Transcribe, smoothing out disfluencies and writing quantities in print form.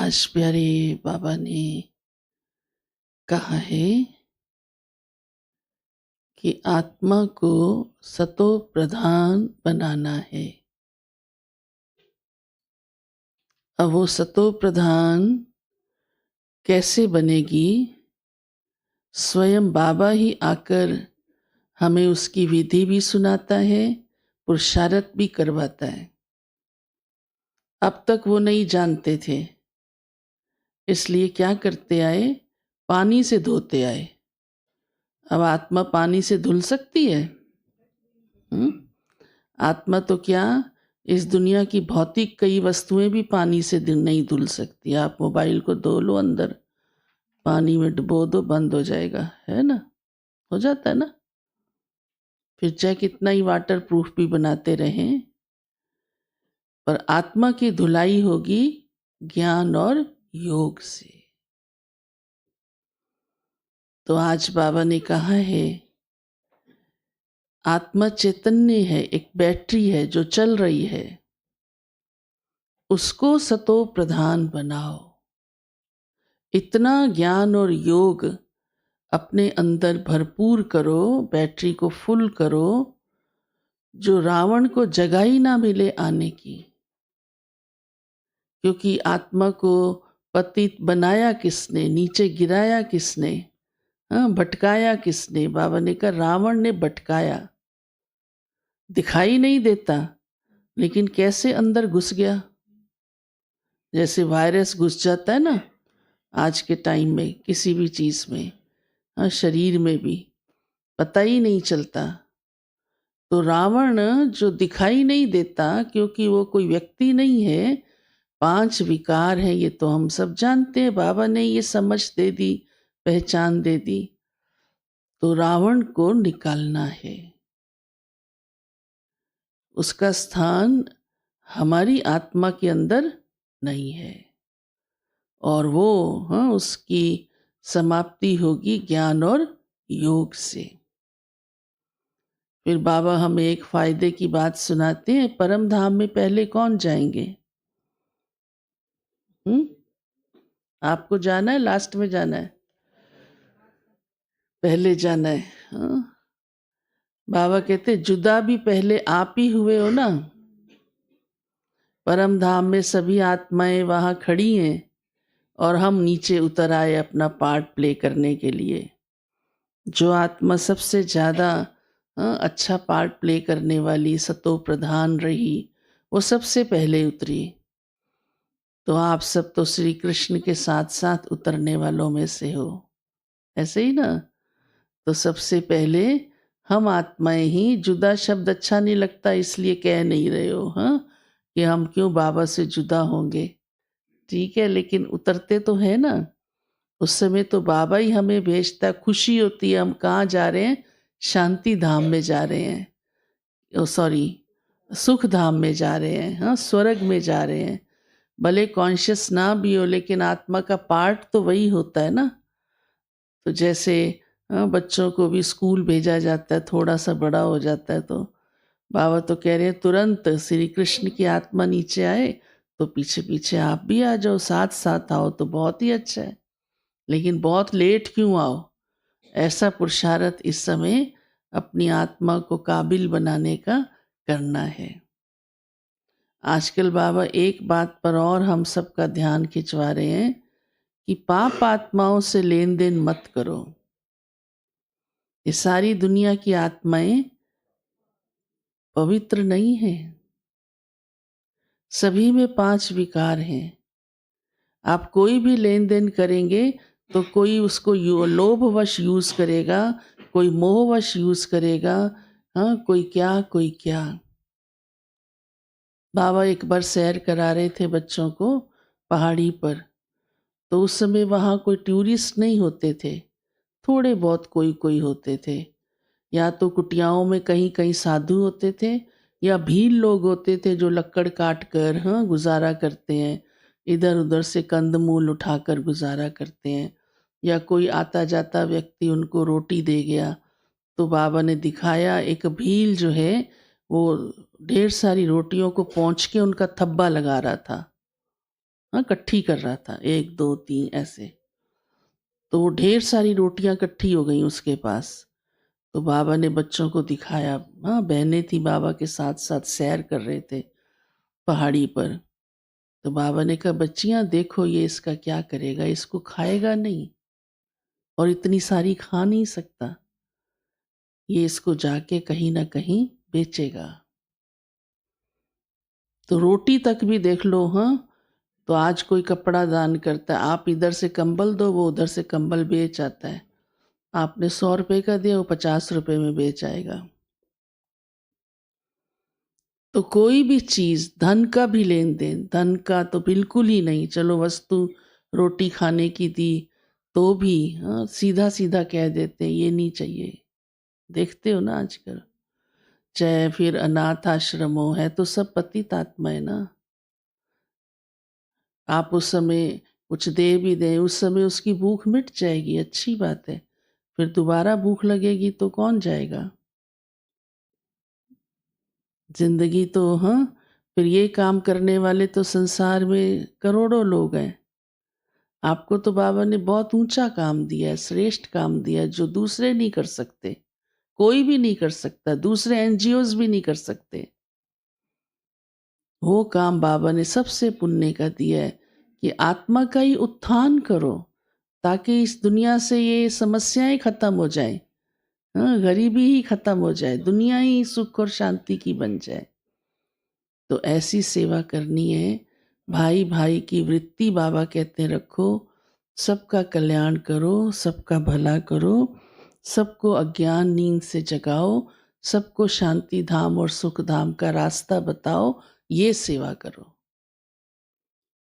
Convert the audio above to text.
आज प्यारे बाबा ने कहा है कि आत्मा को सतो प्रधान बनाना है। अब वो सतो प्रधान कैसे बनेगी? स्वयं बाबा ही आकर हमें उसकी विधि भी सुनाता है, पुरुषार्थ भी करवाता है। अब तक वो नहीं जानते थे, इसलिए क्या करते आए? पानी से धोते आए। अब आत्मा पानी से धुल सकती है? आत्मा तो क्या, इस दुनिया की भौतिक कई वस्तुएं भी पानी से नहीं धुल सकती। आप मोबाइल को धो लो, अंदर पानी में डुबो दो, बंद हो जाएगा, है ना? हो जाता है ना? फिर चाहे कितना ही वाटर प्रूफ भी बनाते रहें, पर आत्मा की धुलाई होगी ज्ञान और योग से। तो आज बाबा ने कहा है, आत्मा चैतन्य है, एक बैटरी है जो चल रही है, उसको सतो प्रधान बनाओ। इतना ज्ञान और योग अपने अंदर भरपूर करो, बैटरी को फुल करो, जो रावण को जगह ही ना मिले आने की। क्योंकि आत्मा को पतित बनाया किसने, नीचे गिराया किसने, भटकाया किसने? बाबा ने कहा रावण ने भटकाया। दिखाई नहीं देता, लेकिन कैसे अंदर घुस गया। जैसे वायरस घुस जाता है ना आज के टाइम में, किसी भी चीज में, शरीर में भी पता ही नहीं चलता। तो रावण जो दिखाई नहीं देता, क्योंकि वो कोई व्यक्ति नहीं है, 5 विकार हैं, ये तो हम सब जानते हैं। बाबा ने ये समझ दे दी, पहचान दे दी। तो रावण को निकालना है। उसका स्थान हमारी आत्मा के अंदर नहीं है, और वो उसकी समाप्ति होगी ज्ञान और योग से। फिर बाबा हमें एक फायदे की बात सुनाते हैं, परम धाम में पहले कौन जाएंगे? आपको जाना है, लास्ट में जाना है? पहले जाना है। बाबा कहते जुदा भी पहले आप ही हुए हो ना। परम धाम में सभी आत्माएं वहां खड़ी हैं, और हम नीचे उतर आए अपना पार्ट प्ले करने के लिए। जो आत्मा सबसे ज्यादा अच्छा पार्ट प्ले करने वाली, सतो प्रधान रही, वो सबसे पहले उतरी। तो आप सब तो श्री कृष्ण के साथ साथ उतरने वालों में से हो, ऐसे ही ना? तो सबसे पहले हम आत्माएं ही, जुदा शब्द अच्छा नहीं लगता इसलिए कह नहीं रहे हो कि हम क्यों बाबा से जुदा होंगे। ठीक है, लेकिन उतरते तो है ना। उस समय तो बाबा ही हमें भेजता, खुशी होती है। हम कहाँ जा रहे हैं? शांति धाम में जा रहे हैं, सॉरी, सुख धाम में जा रहे हैं, स्वर्ग में जा रहे हैं। भले कॉन्शियस ना भी हो, लेकिन आत्मा का पार्ट तो वही होता है ना। तो जैसे बच्चों को भी स्कूल भेजा जाता है, थोड़ा सा बड़ा हो जाता है, तो बाबा तो कह रहे हैं तुरंत श्री कृष्ण की आत्मा नीचे आए तो पीछे पीछे आप भी आ जाओ, साथ साथ आओ तो बहुत ही अच्छा है। लेकिन बहुत लेट क्यों आओ? ऐसा पुरुषार्थ इस समय अपनी आत्मा को काबिल बनाने का करना है। आजकल बाबा एक बात पर और हम सबका ध्यान खिंचवा रहे हैं कि पाप आत्माओं से लेन देन मत करो। ये सारी दुनिया की आत्माएं पवित्र नहीं है। सभी में 5 विकार हैं। आप कोई भी लेन देन करेंगे तो कोई उसको लोभवश यूज करेगा, कोई मोहवश यूज करेगा, कोई क्या कोई क्या। बाबा एक बार सैर करा रहे थे बच्चों को पहाड़ी पर, तो उस समय वहाँ कोई टूरिस्ट नहीं होते थे, थोड़े बहुत कोई कोई होते थे। या तो कुटियाओं में कहीं कहीं साधु होते थे, या भील लोग होते थे जो लक्कड़ काट कर गुजारा करते हैं, इधर उधर से कंदमूल उठाकर गुजारा करते हैं। या कोई आता जाता व्यक्ति उनको रोटी दे गया, तो बाबा ने दिखाया एक भील जो है वो ढेर सारी रोटियों को पोंछ के उनका थब्बा लगा रहा था। हाँ, इकट्ठी कर रहा था, 1, 2, 3 ऐसे। तो वो ढेर सारी रोटियाँ इकट्ठी हो गईं उसके पास। तो बाबा ने बच्चों को दिखाया। हाँ, बहनें थी बाबा के साथ-साथ सैर कर रहे थे पहाड़ी पर। तो बाबा ने कहा, "बच्चियाँ देखो ये इसका क्या करेगा, इसको खाएगा नहीं और इतनी सारी खा नहीं सकता। ये इसको जाके कहीं न कहीं बेचेगा।" तो रोटी तक भी देख लो, हाँ, तो आज कोई कपड़ा दान करता है, आप इधर से कंबल दो, वो उधर से कंबल बेच आता है। आपने 100 रुपए का दिया, वो 50 रुपए में बेच आएगा। तो कोई भी चीज़, धन का भी लेन-देन, धन का तो बिल्कुल ही नहीं, चलो वस्तु रोटी खाने की दी, तो भी हाँ, सीधा-सीधा कह देते हैं, ये नहीं चाहिए। देखते हो ना आजकल? चाहे फिर अनाथ आश्रम हो, है तो सब पतित आत्मा है ना। आप उस समय कुछ दे भी दें, उस समय उसकी भूख मिट जाएगी, अच्छी बात है। फिर दोबारा भूख लगेगी तो कौन जाएगा? ज़िंदगी तो हाँ, फिर ये काम करने वाले तो संसार में करोड़ों लोग हैं। आपको तो बाबा ने बहुत ऊँचा काम दिया है, श्रेष्ठ काम दिया है, जो दूसरे नहीं कर सकते। कोई भी नहीं कर सकता, दूसरे एनजीओज़ भी नहीं कर सकते। वो काम बाबा ने सबसे पुण्य का दिया है कि आत्मा का ही उत्थान करो, ताकि इस दुनिया से ये समस्याएँ खत्म हो जाएँ। हाँ, गरीबी ही खत्म हो जाए, दुनिया ही सुख और शांति की बन जाए। तो ऐसी सेवा करनी है। भाई भाई की वृत्ति बाबा कहते हैं रखो, सबका कल्याण करो, सबका भला करो, सबको अज्ञान नींद से जगाओ, सबको शांति धाम और सुख धाम का रास्ता बताओ, ये सेवा करो।